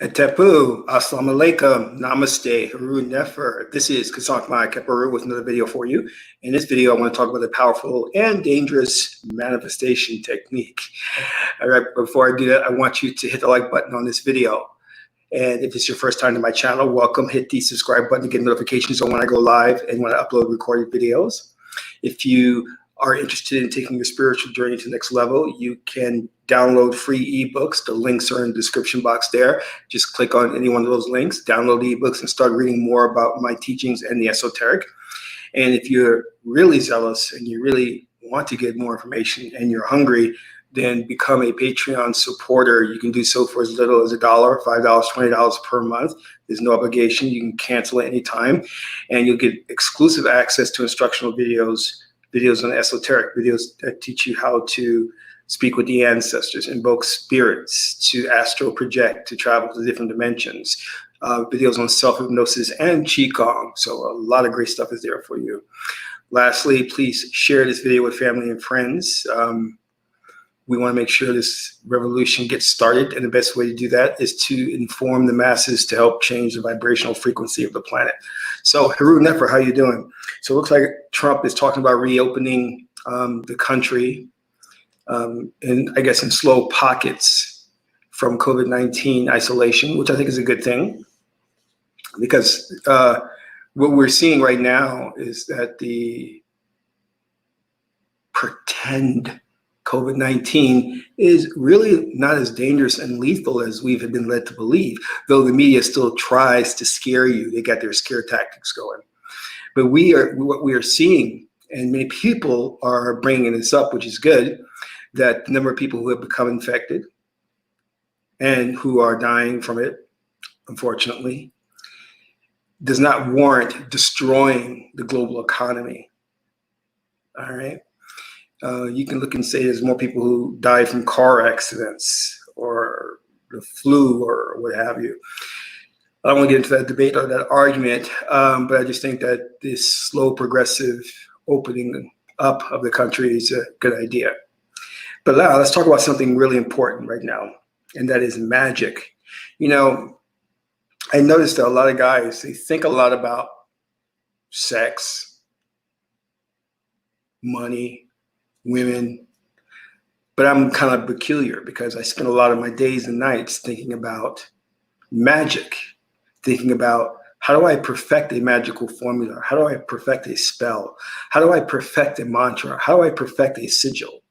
Tepu, Assalamu alaikum, Namaste, Haru Nefer. This is Kasak Mai Keparu with another video for you. In this video, I want to talk about the powerful and dangerous manifestation technique. All right, before I do that, I want you to hit the like button on this video. And if it's your first time to my channel, welcome. Hit the subscribe button to get notifications on when I go live and when I upload recorded videos. If you are interested in taking your spiritual journey to the next level, you can download free ebooks. The links are in the description box there. Just click on any one of those links, download the ebooks, and start reading more about my teachings and the esoteric. And if you're really zealous and you really want to get more information and you're hungry, then become a Patreon supporter. You can do so for as little as $1, $5, $20 per month. There's no obligation. You can cancel at any time, and you'll get exclusive access to instructional videos on esoteric, videos that teach you how to speak with the ancestors, invoke spirits, to astral project, to travel to different dimensions, videos on self-hypnosis and qigong. So a lot of great stuff is there for you. Lastly, please share this video with family and friends. We want to make sure this revolution gets started, and the best way to do that is to inform the masses to help change the vibrational frequency of the planet. So, Haru Nefer, how you doing? So it looks like Trump is talking about reopening the country, and I guess in slow pockets from COVID-19 isolation, which I think is a good thing, because what we're seeing right now is that the pretend COVID-19 is really not as dangerous and lethal as we've been led to believe, though the media still tries to scare you. They got their scare tactics going. But what we are seeing, and many people are bringing this up, which is good, that the number of people who have become infected and who are dying from it, unfortunately, does not warrant destroying the global economy. All right. You can look and say there's more people who die from car accidents or the flu or what have you. I don't want to get into that debate or that argument, but I just think that this slow progressive opening up of the country is a good idea. But now let's talk about something really important right now, and that is magic. You know, I noticed that a lot of guys, they think a lot about sex, money, women, but I'm kind of peculiar because I spend a lot of my days and nights thinking about magic, thinking about how do I perfect a magical formula? How do I perfect a spell? How do I perfect a mantra? How do I perfect a sigil?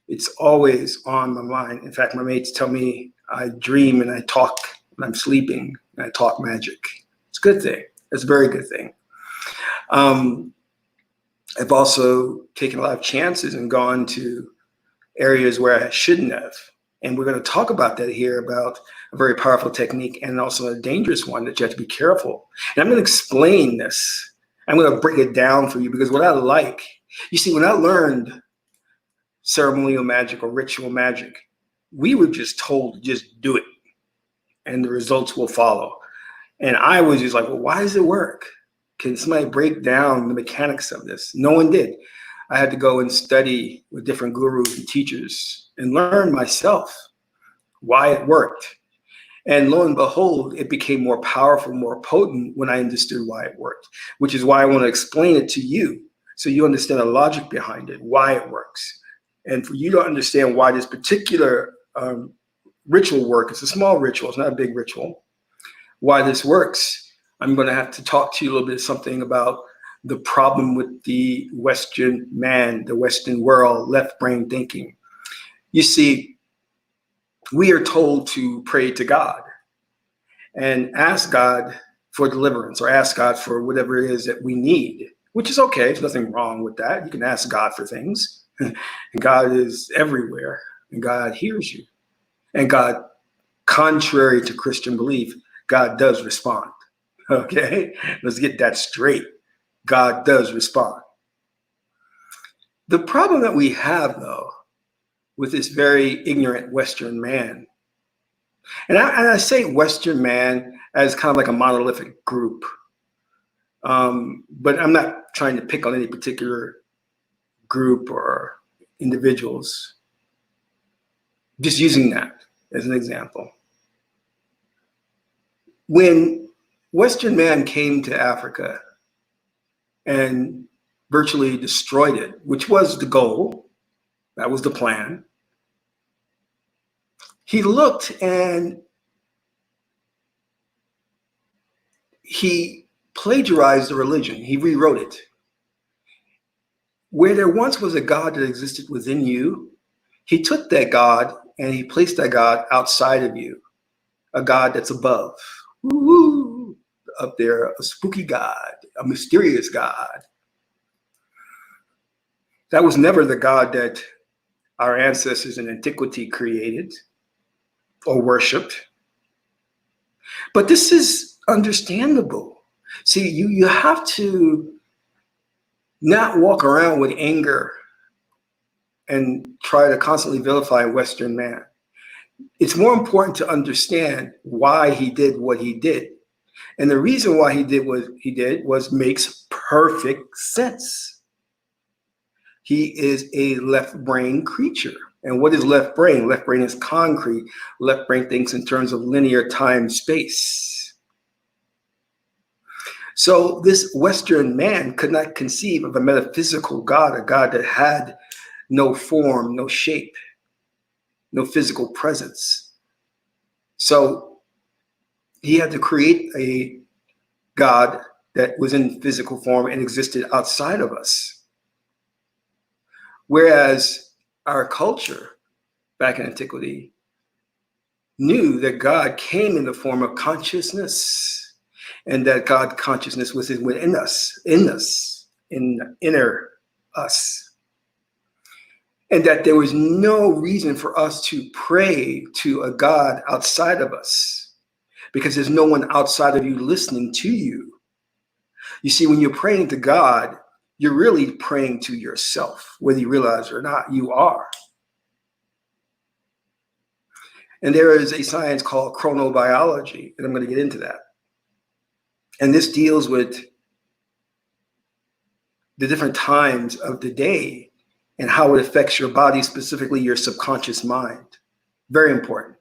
It's always on my mind. In fact, my mates tell me I dream and I talk when I'm sleeping and I talk magic. It's a good thing. It's a very good thing. I've also taken a lot of chances and gone to areas where I shouldn't have. And we're going to talk about that here, about a very powerful technique and also a dangerous one that you have to be careful. And I'm going to explain this. I'm going to break it down for you, because what I like, you see, when I learned ceremonial magic or ritual magic, we were just told to just do it and the results will follow. And I was just like, well, why does it work? Can somebody break down the mechanics of this? No one did. I had to go and study with different gurus and teachers and learn myself why it worked. And lo and behold, it became more powerful, more potent when I understood why it worked, which is why I want to explain it to you so you understand the logic behind it, why it works. And for you to understand why this particular ritual work, it's a small ritual, it's not a big ritual, why this works, I'm going to have to talk to you a little bit something about the problem with the Western man, the Western world, left brain thinking. You see, we are told to pray to God and ask God for deliverance, or ask God for whatever it is that we need, which is okay. There's nothing wrong with that. You can ask God for things. And God is everywhere, and God hears you. And God, contrary to Christian belief, God does respond. Okay, let's get that straight. God does respond. The problem that we have, though, with this very ignorant Western man, and I say Western man as kind of like a monolithic group, but I'm not trying to pick on any particular group or individuals, just using that as an example. When Western man came to Africa and virtually destroyed it, which was the goal, that was the plan, he looked and he plagiarized the religion. He rewrote it. Where there once was a God that existed within you, he took that God and he placed that God outside of you, a God that's above. Woo-hoo. Up there, a spooky God, a mysterious God. That was never the God that our ancestors in antiquity created or worshipped. But this is understandable. See, you have to not walk around with anger and try to constantly vilify Western man. It's more important to understand why he did what he did. And the reason why he did what he did was makes perfect sense. He is a left brain creature. And what is left brain? Left brain is concrete. Left brain thinks in terms of linear time space. So this Western man could not conceive of a metaphysical God, a God that had no form, no shape, no physical presence. So he had to create a God that was in physical form and existed outside of us. Whereas our culture back in antiquity knew that God came in the form of consciousness, and that God consciousness was within us, in inner us. And that there was no reason for us to pray to a God outside of us, because there's no one outside of you listening to you. You see, when you're praying to God, you're really praying to yourself, whether you realize it or not, you are. And there is a science called chronobiology, and I'm going to get into that. And this deals with the different times of the day and how it affects your body, specifically your subconscious mind. Very important.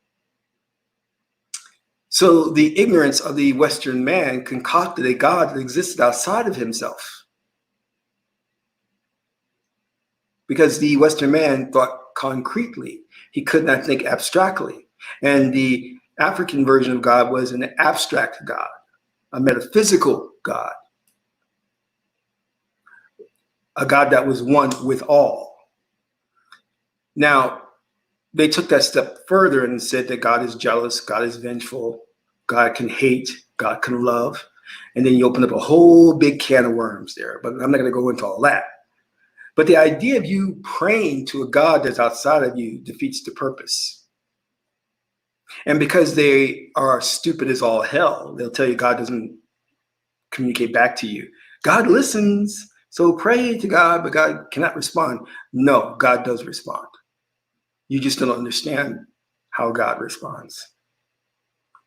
So the ignorance of the Western man concocted a God that existed outside of himself. Because the Western man thought concretely. He could not think abstractly. And the African version of God was an abstract God, a metaphysical God, a God that was one with all. Now, they took that step further and said that God is jealous, God is vengeful, God can hate, God can love. And then you open up a whole big can of worms there, but I'm not going to go into all that. But the idea of you praying to a God that's outside of you defeats the purpose. And because they are stupid as all hell, they'll tell you God doesn't communicate back to you. God listens, so pray to God, but God cannot respond. No, God does respond. You just don't understand how God responds.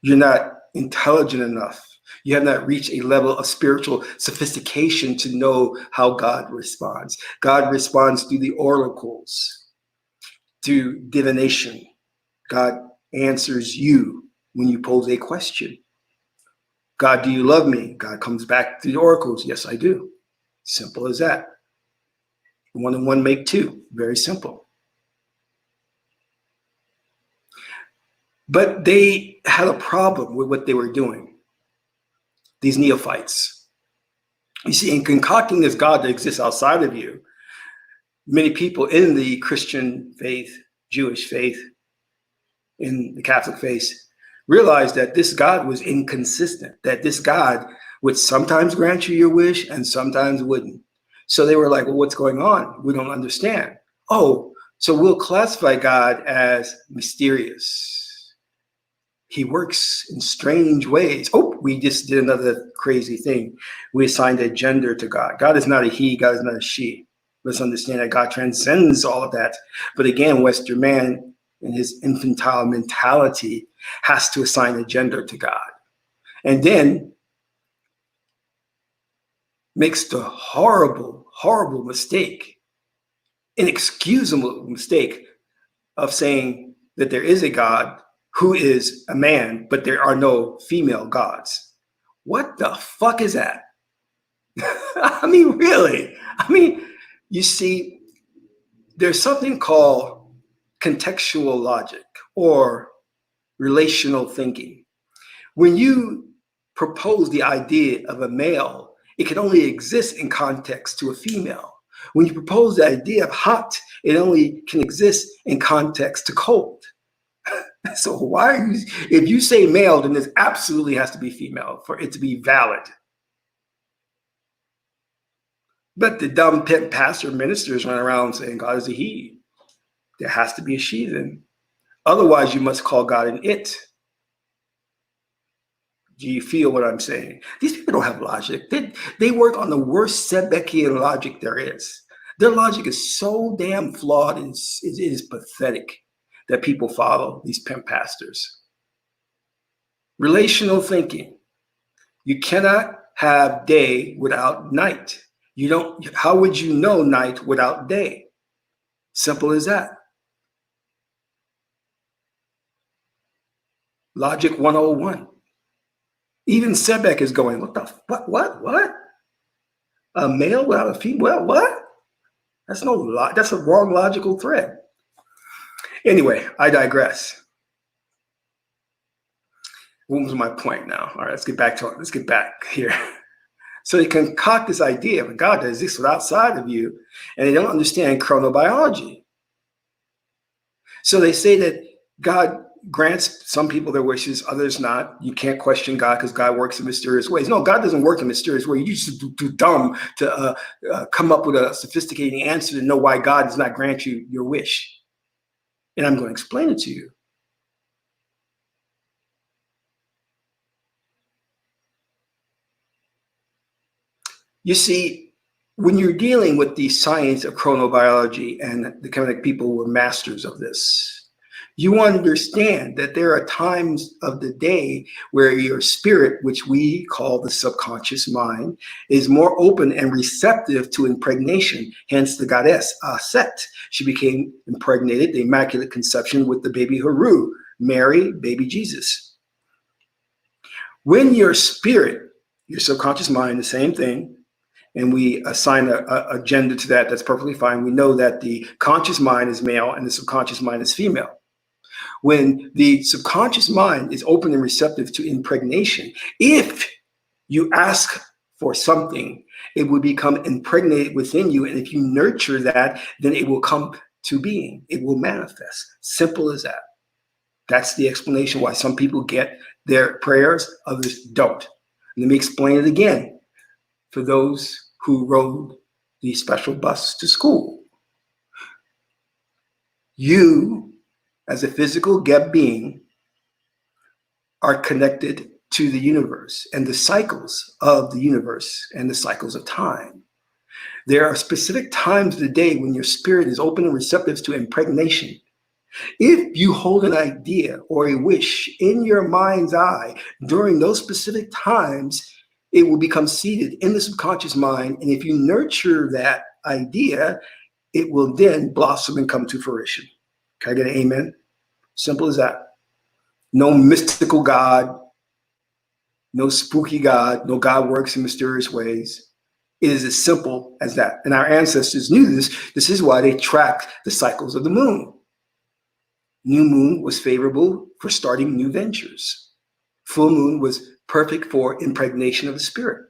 You're not intelligent enough. You have not reached a level of spiritual sophistication to know how God responds. God responds through the oracles, through divination. God answers you when you pose a question. God, do you love me? God comes back through the oracles. Yes, I do. Simple as that. 1 and 1 make 2. Very simple. But they had a problem with what they were doing, these neophytes. You see, in concocting this God that exists outside of you, many people in the Christian faith, Jewish faith, in the Catholic faith, realized that this God was inconsistent, that this God would sometimes grant you your wish and sometimes wouldn't. So they were like, well, what's going on? We don't understand. Oh, so we'll classify God as mysterious. He works in strange ways. Oh, we just did another crazy thing. We assigned a gender to God. God is not a he, God is not a she. Let's understand that God transcends all of that. But again, Western man in his infantile mentality has to assign a gender to God. And then makes the horrible, horrible mistake, inexcusable mistake of saying that there is a God who is a man, but there are no female gods. What the fuck is that? I mean, really? I mean, you see, there's something called contextual logic or relational thinking. When you propose the idea of a male, it can only exist in context to a female. When you propose the idea of hot, it only can exist in context to cold. So why are you, if you say male, then this absolutely has to be female for it to be valid. But the dumb pimp pastor ministers run around saying God is a he. There has to be a she then. Otherwise, you must call God an it. Do you feel what I'm saying? These people don't have logic. They work on the worst Sebekian logic there is. Their logic is so damn flawed, it is pathetic that people follow these pimp pastors. Relational thinking. You cannot have day without night. You don't. How would you know night without day? Simple as that. Logic 101. Even Sebek is going, what the fuck? What? A male without a female? What? That's that's a wrong logical thread. Anyway, I digress. What was my point now? All right, let's get back here. So they concoct this idea of a God that exists outside of you, and they don't understand chronobiology. So they say that God grants some people their wishes, others not. You can't question God because God works in mysterious ways. No, God doesn't work in mysterious ways. You just too dumb to come up with a sophisticated answer to know why God does not grant you your wish. And I'm going to explain it to you. You see, when you're dealing with the science of chronobiology, and the Kemetic people were masters of this, you want to understand that there are times of the day where your spirit, which we call the subconscious mind, is more open and receptive to impregnation. Hence the goddess Set. She became impregnated, the Immaculate Conception, with the baby Haru, Mary, baby Jesus. When your spirit, your subconscious mind, the same thing, and we assign a gender to that, that's perfectly fine. We know that the conscious mind is male and the subconscious mind is female. When the subconscious mind is open and receptive to impregnation, if you ask for something, it will become impregnated within you. And if you nurture that, then it will come to being. It will manifest. Simple as that. That's the explanation why some people get their prayers, others don't. Let me explain it again for those who rode the special bus to school. You, as a physical Geb being, are connected to the universe and the cycles of the universe and the cycles of time. There are specific times of the day when your spirit is open and receptive to impregnation. If you hold an idea or a wish in your mind's eye during those specific times, it will become seated in the subconscious mind. And if you nurture that idea, it will then blossom and come to fruition. Can I get an amen? Simple as that. No mystical God, no spooky God, no God works in mysterious ways. It is as simple as that. And our ancestors knew this. This is why they tracked the cycles of the moon. New moon was favorable for starting new ventures. Full moon was perfect for impregnation of the spirit.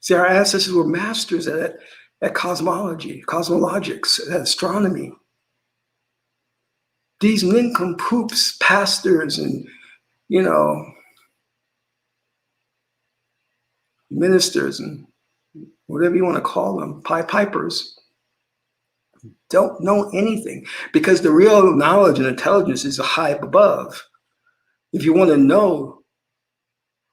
See, our ancestors were masters at cosmology, cosmologics, at astronomy. These nincompoops, pastors and, ministers and whatever you want to call them, Pied Pipers, don't know anything, because the real knowledge and intelligence is high up above. If you want to know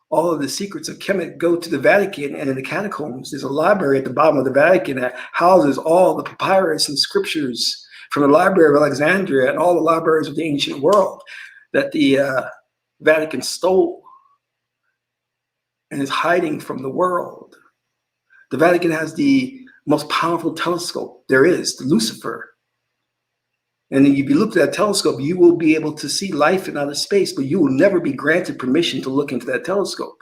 all of the secrets of Kemet, go to the Vatican, and in the catacombs, there's a library at the bottom of the Vatican that houses all the papyrus and scriptures from the Library of Alexandria and all the libraries of the ancient world that the Vatican stole and is hiding from the world. The Vatican has the most powerful telescope there is, the Lucifer. And then if you look at that telescope, you will be able to see life in outer space, but you will never be granted permission to look into that telescope.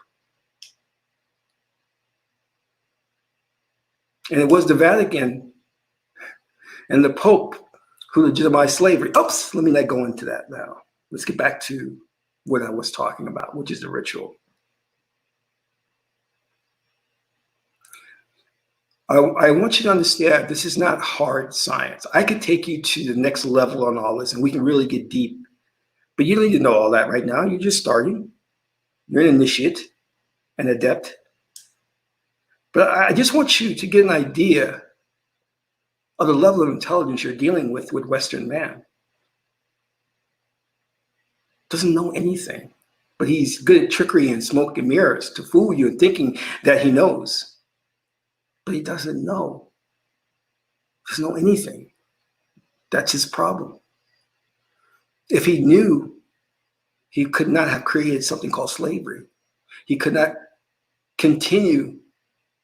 And it was the Vatican and the Pope who legitimized slavery. Oops, let me not go into that now. Let's get back to what I was talking about, which is the ritual. I want you to understand this is not hard science. I could take you to the next level on all this and we can really get deep. But you don't need to know all that right now. You're just starting. You're an initiate, an adept. But I just want you to get an idea of the level of intelligence you're dealing with Western man. Doesn't know anything, but he's good at trickery and smoke and mirrors to fool you and thinking that he knows. But he doesn't know. Doesn't know anything. That's his problem. If he knew, he could not have created something called slavery. He could not continue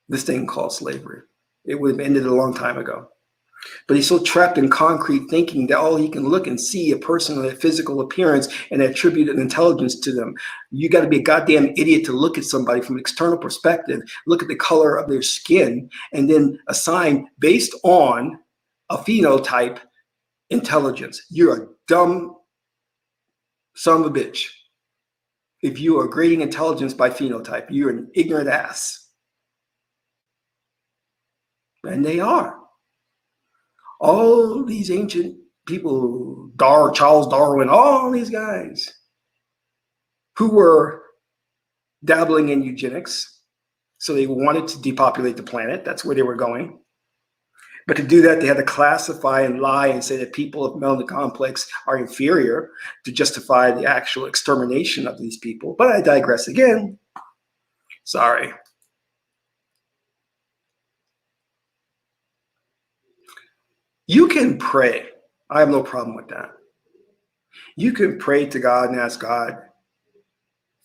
this thing called slavery. It would have ended a long time ago. But he's so trapped in concrete thinking that all he can look and see a person with a physical appearance and attribute an intelligence to them. You got to be a goddamn idiot to look at somebody from an external perspective, look at the color of their skin, and then assign based on a phenotype intelligence. You're a dumb son of a bitch. If you are grading intelligence by phenotype, you're an ignorant ass. And they are. All these ancient people, Charles Darwin, all these guys who were dabbling in eugenics. So they wanted to depopulate the planet. That's where they were going. But to do that, they had to classify and lie and say that people of melanin complex are inferior to justify the actual extermination of these people. But I digress again. Sorry. You can pray. I have no problem with that. You can pray to God and ask God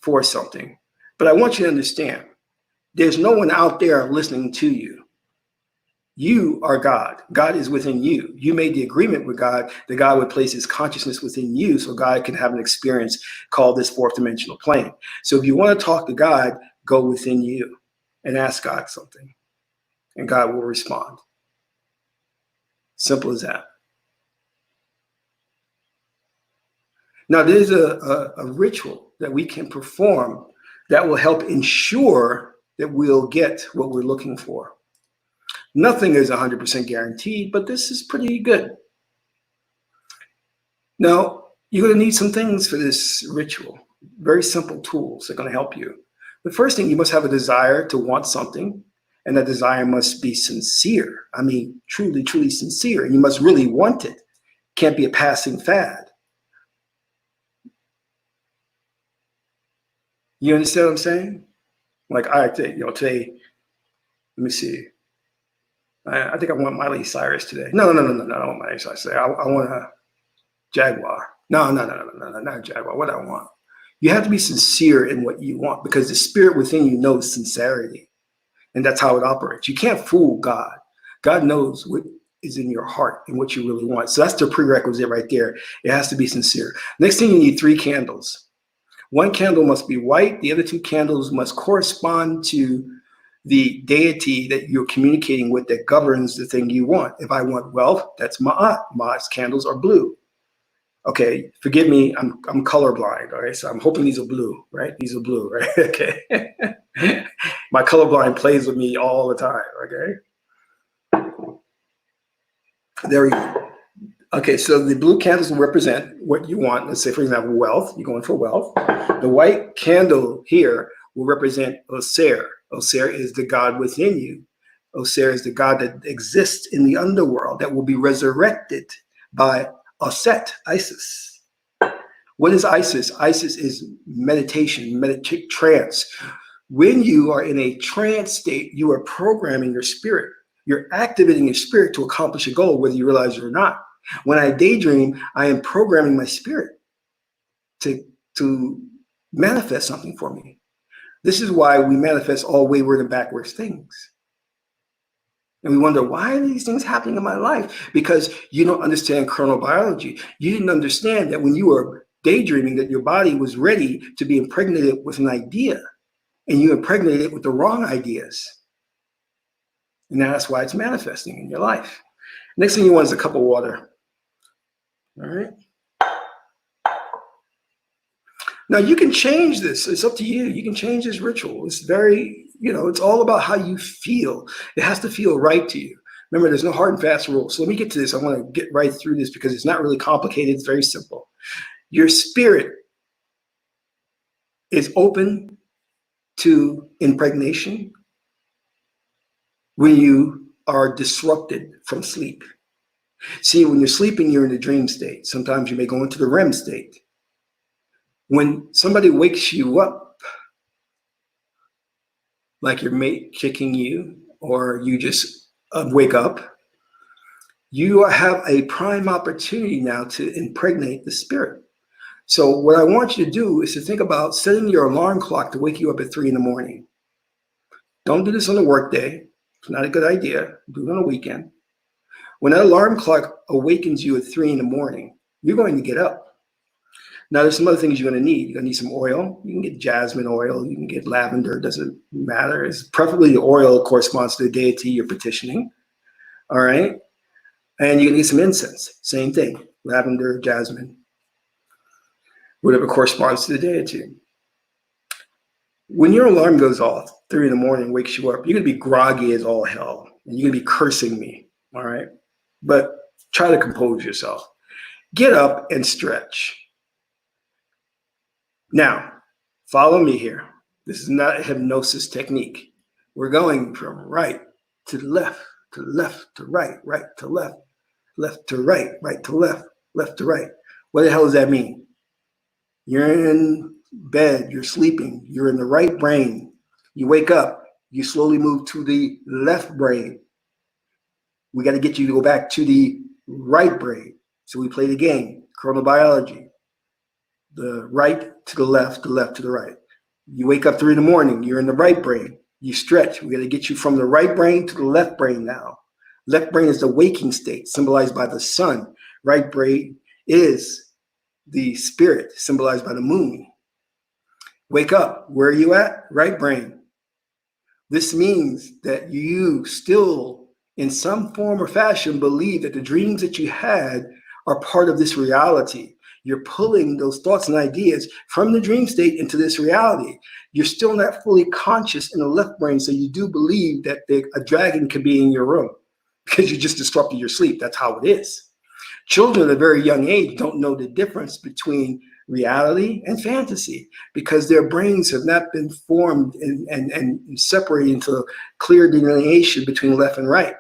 for something. But I want you to understand, there's no one out there listening to you. You are God. God is within you. You made the agreement with God that God would place his consciousness within you so God can have an experience called this fourth dimensional plane. So if you want to talk to God, go within you and ask God something, and God will respond. Simple as that. Now, there's a ritual that we can perform that will help ensure that we'll get what we're looking for. Nothing is 100% guaranteed, but this is pretty good. Now, you're going to need some things for this ritual. Very simple tools that are going to help you. The first thing, you must have a desire to want something, and that desire must be sincere. I mean, truly, truly sincere. And you must really want it. Can't be a passing fad. You understand what I'm saying? Like, I think, today, let me see. I think I want Miley Cyrus today. No, I don't want Miley Cyrus today. I want a Jaguar. No, not a Jaguar. What I want. You have to be sincere in what you want because the spirit within you knows sincerity. And that's how it operates. You can't fool God. God knows what is in your heart and what you really want. So that's the prerequisite right there. It has to be sincere. Next thing, you need 3 candles. One candle must be white. The other 2 candles must correspond to the deity that you're communicating with that governs the thing you want. If I want wealth, that's Ma'at. Ma'at's candles are blue. Okay, forgive me, I'm colorblind, all right? So I'm hoping these are blue, right? These are blue, right? Okay. My colorblind plays with me all the time, okay? There we go. Okay, so the blue candles will represent what you want. Let's say, for example, wealth. You're going for wealth. The white candle here will represent Osir. Osir is the God within you. Osir is the God that exists in the underworld that will be resurrected by Oset, Isis. What is Isis? Isis is meditation, trance. When you are in a trance state, you are programming your spirit. You're activating your spirit to accomplish a goal, whether you realize it or not. When I daydream, I am programming my spirit to manifest something for me. This is why we manifest all wayward and backwards things. And we wonder, why are these things happening in my life? Because you don't understand chronobiology. You didn't understand that when you were daydreaming, that your body was ready to be impregnated with an idea, and you impregnated it with the wrong ideas. And that's why it's manifesting in your life. Next thing you want is a cup of water. All right. Now you can change this. It's up to you. You can change this ritual. It's very, it's all about how you feel. It has to feel right to you. Remember, there's no hard and fast rule. So let me get to this. I want to get right through this because it's not really complicated. It's very simple. Your spirit is open to impregnation when you are disrupted from sleep. See, when you're sleeping, you're in a dream state. Sometimes you may go into the REM state. When somebody wakes you up, like your mate kicking you, or you just wake up, you have a prime opportunity now to impregnate the spirit. So what I want you to do is to think about setting your alarm clock to wake you up at 3 in the morning. Don't do this on a work day. It's not a good idea. Do it on a weekend. When that alarm clock awakens you at 3 in the morning, you're going to get up. Now, there's some other things you're going to need. You're going to need some oil. You can get jasmine oil. You can get lavender. It doesn't matter. It's preferably the oil corresponds to the deity you're petitioning. All right. And you can get some incense. Same thing. Lavender, jasmine, whatever corresponds to the deity. When your alarm goes off, 3 in the morning, wakes you up, you're going to be groggy as all hell. And you're going to be cursing me. All right. But try to compose yourself. Get up and stretch. Now, follow me here. This is not a hypnosis technique. We're going from right to left, to left to right, right to left, left to right, right to left, left to right. What the hell does that mean? You're in bed, you're sleeping, you're in the right brain. You wake up, you slowly move to the left brain. We got to get you to go back to the right brain. So we play the game, chronobiology. The right to the left to the right. You wake up 3 in the morning, you're in the right brain. You stretch. We got to get you from the right brain to the left brain now. Left brain is the waking state, symbolized by the sun. Right brain is the spirit, symbolized by the moon. Wake up. Where are you at? Right brain. This means that you still, in some form or fashion, believe that the dreams that you had are part of this reality. You're pulling those thoughts and ideas from the dream state into this reality. You're still not fully conscious in the left brain, so you do believe that a dragon could be in your room because you just disrupted your sleep. That's how it is. Children at a very young age don't know the difference between reality and fantasy because their brains have not been formed and separated into a clear delineation between left and right.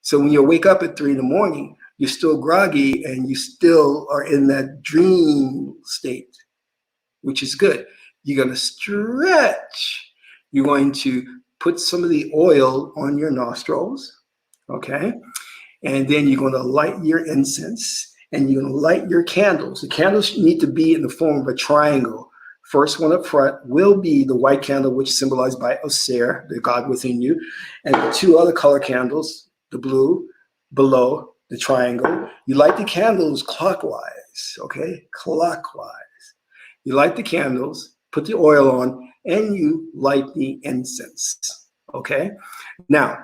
So when you wake up at 3 in the morning, you're still groggy and you still are in that dream state, which is good. You're going to stretch. You're going to put some of the oil on your nostrils, okay? And then you're going to light your incense and you're going to light your candles. The candles need to be in the form of a triangle. First one up front will be the white candle, which is symbolized by Osir, the God within you, and the 2 other color candles, the blue below the triangle. You light the candles clockwise, okay? Clockwise. You light the candles, put the oil on, and you light the incense, okay? Now,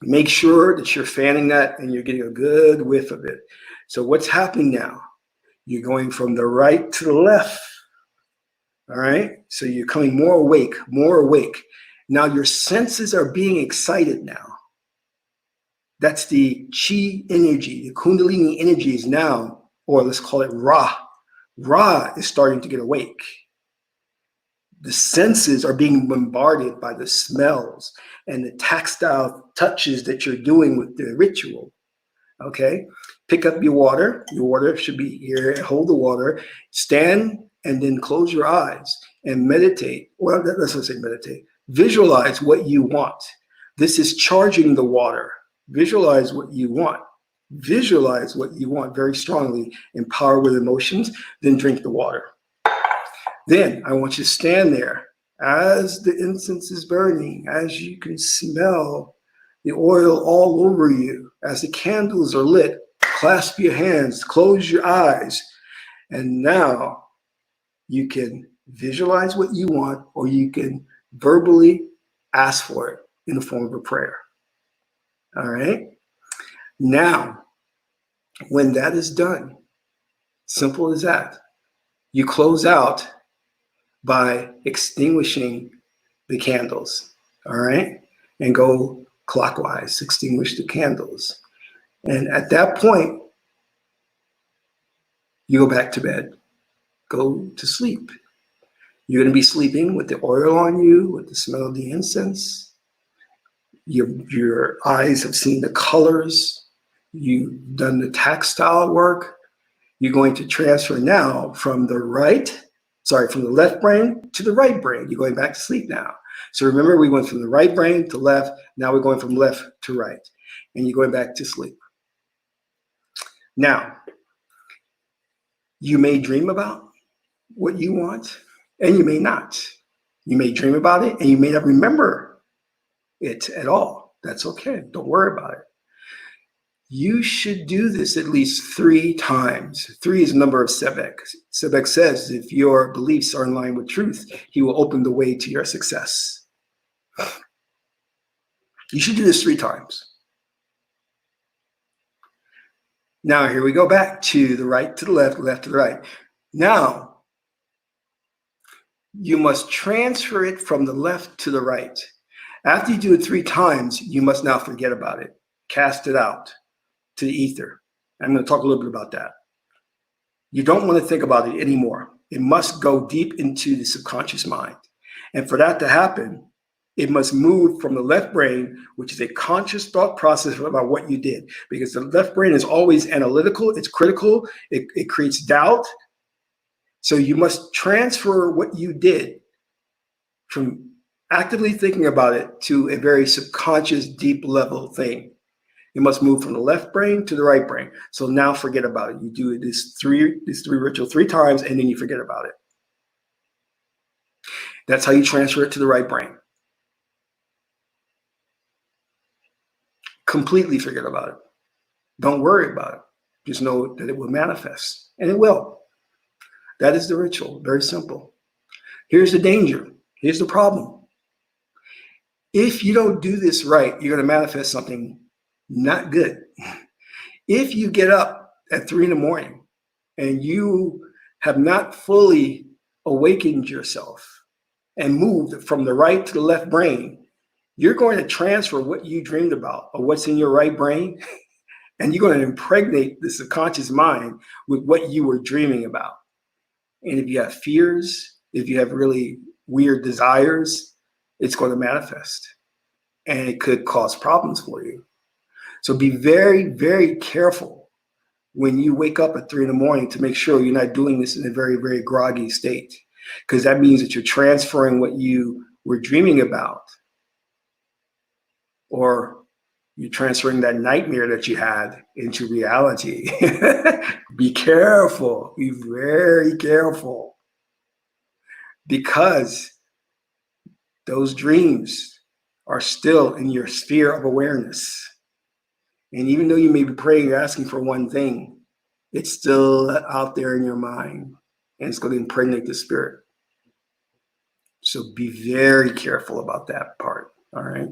make sure that you're fanning that and you're getting a good whiff of it. So what's happening now? You're going from the right to the left, all right? So you're coming more awake, more awake. Now your senses are being excited now. That's the chi energy. The kundalini energy is now, or let's call it Ra. Ra is starting to get awake. The senses are being bombarded by the smells and the tactile touches that you're doing with the ritual. Okay? Pick up your water. Your water should be here. Hold the water. Stand and then close your eyes and meditate. Well, let's not say meditate. Visualize what you want. This is charging the water. Visualize what you want. Visualize what you want very strongly. Empower with emotions. Then drink the water. Then I want you to stand there as the incense is burning, as you can smell the oil all over you. As the candles are lit, clasp your hands, close your eyes, and now you can visualize what you want, or you can verbally ask for it in the form of a prayer. All right? Now, when that is done, simple as that, you close out by extinguishing the candles, all right? And go clockwise, extinguish the candles. And at that point, you go back to bed, go to sleep. You're going to be sleeping with the oil on you, with the smell of the incense. Your eyes have seen the colors. You've done the tactile work. You're going to transfer now from the left brain to the right brain. You're going back to sleep now. So remember, we went from the right brain to left. Now we're going from left to right. And you're going back to sleep. Now, you may dream about what you want, and you may not. You may dream about it, and you may not remember it at all. That's okay. Don't worry about it. You should do this at least 3 times. 3 is the number of Sebek. Sebek says if your beliefs are in line with truth, he will open the way to your success. You should do this 3 times. Now, here we go back to the right to the left, left to the right. Now, you must transfer it from the left to the right. After you do it 3 times, you must now forget about it. Cast it out to the ether. I'm going to talk a little bit about that. You don't want to think about it anymore. It must go deep into the subconscious mind. And for that to happen, it must move from the left brain, which is a conscious thought process about what you did. Because the left brain is always analytical, it's critical, it creates doubt. So you must transfer what you did from actively thinking about it to a very subconscious, deep level thing. It must move from the left brain to the right brain. So now forget about it. You do this three ritual 3 times, and then you forget about it. That's how you transfer it to the right brain. Completely forget about it. Don't worry about it. Just know that it will manifest, and it will. That is the ritual. Very simple. Here's the danger. Here's the problem. If you don't do this right, you're going to manifest something not good. If you get up at 3 in the morning and you have not fully awakened yourself and moved from the right to the left brain, you're going to transfer what you dreamed about or what's in your right brain, and you're going to impregnate the subconscious mind with what you were dreaming about. And if you have fears, if you have really weird desires, it's going to manifest, and it could cause problems for you. So be very, very careful when you wake up at 3 in the morning to make sure you're not doing this in a very, very groggy state, because that means that you're transferring what you were dreaming about, or you're transferring that nightmare that you had into reality. Be careful. Be very careful, because those dreams are still in your sphere of awareness. And even though you may be praying, asking for one thing, it's still out there in your mind, and it's going to impregnate the spirit. So be very careful about that part, all right?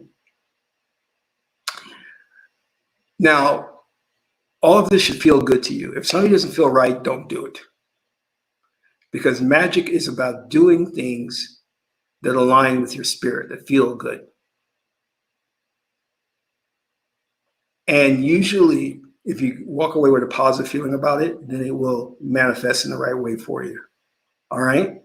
Now, all of this should feel good to you. If something doesn't feel right, don't do it. Because magic is about doing things that align with your spirit, that feel good. And usually, if you walk away with a positive feeling about it, then it will manifest in the right way for you. All right?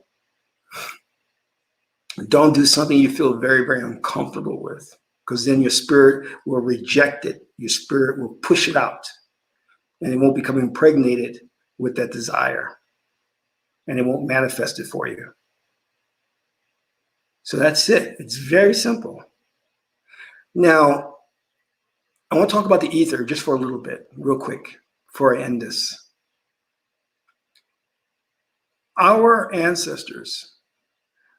Don't do something you feel very, very uncomfortable with, because then your spirit will reject it. Your spirit will push it out, and it won't become impregnated with that desire, and it won't manifest it for you. So that's it. It's very simple. Now, I want to talk about the ether just for a little bit, real quick, before I end this. Our ancestors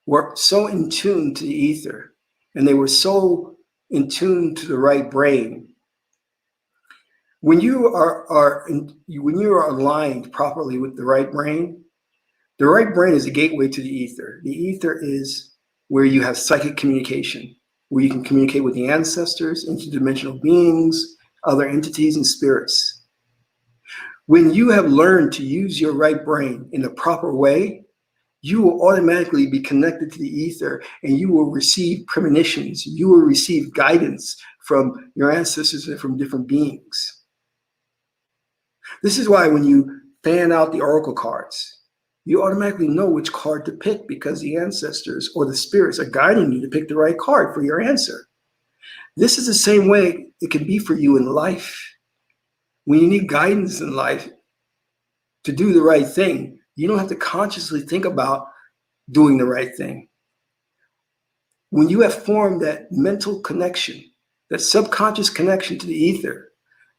were so in tune to the ether, and they were so in tune to the right brain. When you when you are aligned properly with the right brain is a gateway to the ether. The ether is where you have psychic communication, where you can communicate with the ancestors, interdimensional beings, other entities, and spirits. When you have learned to use your right brain in the proper way, you will automatically be connected to the ether, and you will receive premonitions. You will receive guidance from your ancestors and from different beings. This is why when you fan out the oracle cards, you automatically know which card to pick because the ancestors or the spirits are guiding you to pick the right card for your answer. This is the same way it can be for you in life. When you need guidance in life to do the right thing, you don't have to consciously think about doing the right thing. When you have formed that mental connection, that subconscious connection to the ether,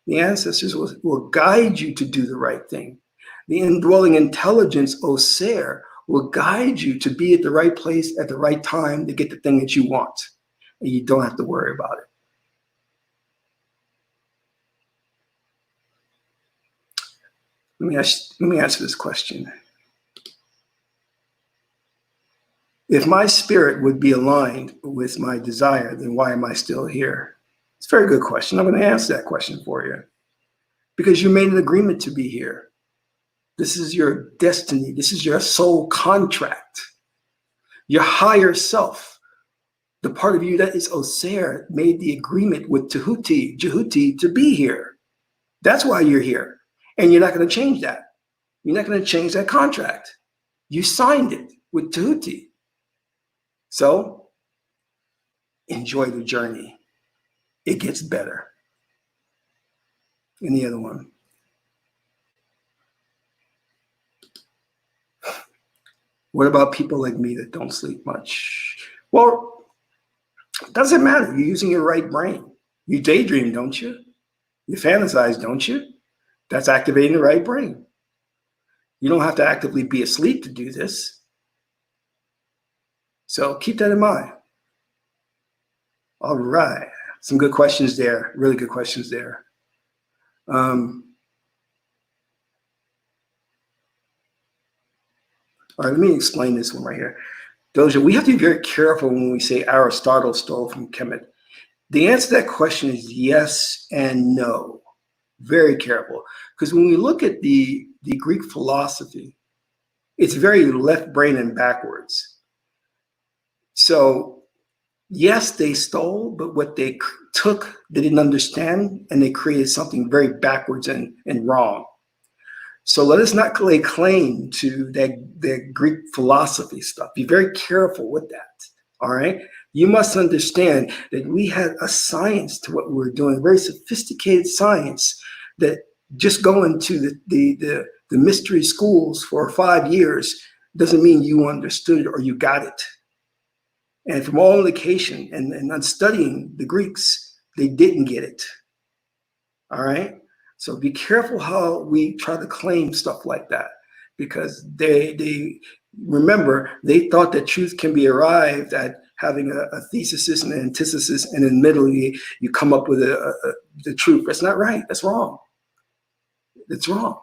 the ancestors will guide you to do the right thing. The indwelling intelligence, Oser, will guide you to be at the right place at the right time to get the thing that you want. And you don't have to worry about it. Let me answer this question. If my spirit would be aligned with my desire, then why am I still here? It's a very good question. I'm going to answer that question for you. Because you made an agreement to be here. This is your destiny. This is your soul contract. Your higher self, the part of you that is Oser, made the agreement with Jehuti to be here. That's why you're here. And you're not going to change that. You're not going to change that contract. You signed it with Jehuti. So enjoy the journey. It gets better. And the other one. What about people like me that don't sleep much? Well, it doesn't matter. You're using your right brain. You daydream, don't you? You fantasize, don't you? That's activating the right brain. You don't have to actively be asleep to do this. So keep that in mind. All right. Some good questions there. Really good questions there. All right, let me explain this one right here. Doja, we have to be very careful when we say Aristotle stole from Kemet. The answer to that question is yes and no. Very careful. Because when we look at the Greek philosophy, it's very left brain and backwards. So yes, they stole, but what they took, they didn't understand, and they created something very backwards and wrong. So let us not lay claim to that Greek philosophy stuff. Be very careful with that, all right? You must understand that we had a science to what we were doing, a very sophisticated science that just going to the mystery schools for 5 years doesn't mean you understood or you got it. And from all indication and studying the Greeks, they didn't get it, all right? So be careful how we try to claim stuff like that, because they remember, they thought that truth can be arrived at having a thesis and an antithesis, and in the middle you come up with the truth. That's not right. That's wrong. It's wrong.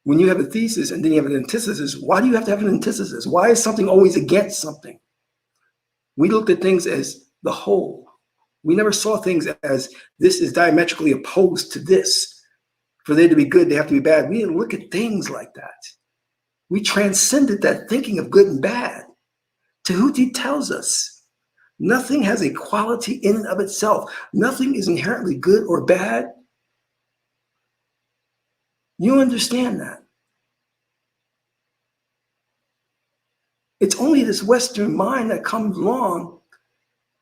When you have a thesis and then you have an antithesis, why do you have to have an antithesis? Why is something always against something? We looked at things as the whole. We never saw things as this is diametrically opposed to this. For there to be good, they have to be bad. We didn't look at things like that. We transcended that thinking of good and bad. Tahuti tells us nothing has a quality in and of itself. Nothing is inherently good or bad. You understand that. It's only this Western mind that comes along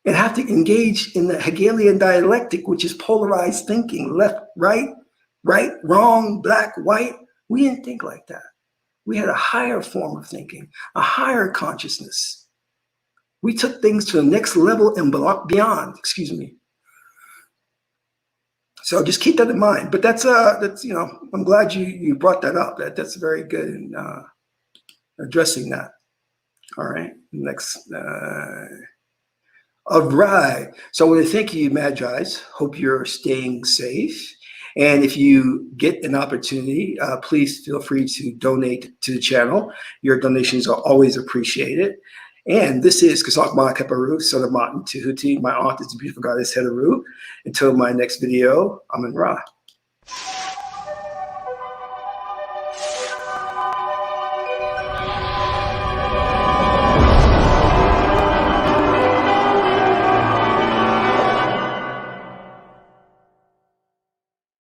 and have to engage in the Hegelian dialectic, which is polarized thinking, left, right, wrong, black, white. We didn't think like that. We had a higher form of thinking, a higher consciousness. We took things to the next level and beyond, excuse me. So just keep that in mind. But that's I'm glad you brought that up. That's very good in addressing that. All right, next. All right. So I want to thank you, Magi's. Hope you're staying safe. And if you get an opportunity, please feel free to donate to the channel. Your donations are always appreciated. And this is Kasak Ma Keparu, son of Martin Tahuti. My aunt is the beautiful goddess Heteru. Until my next video, I'm in Ra.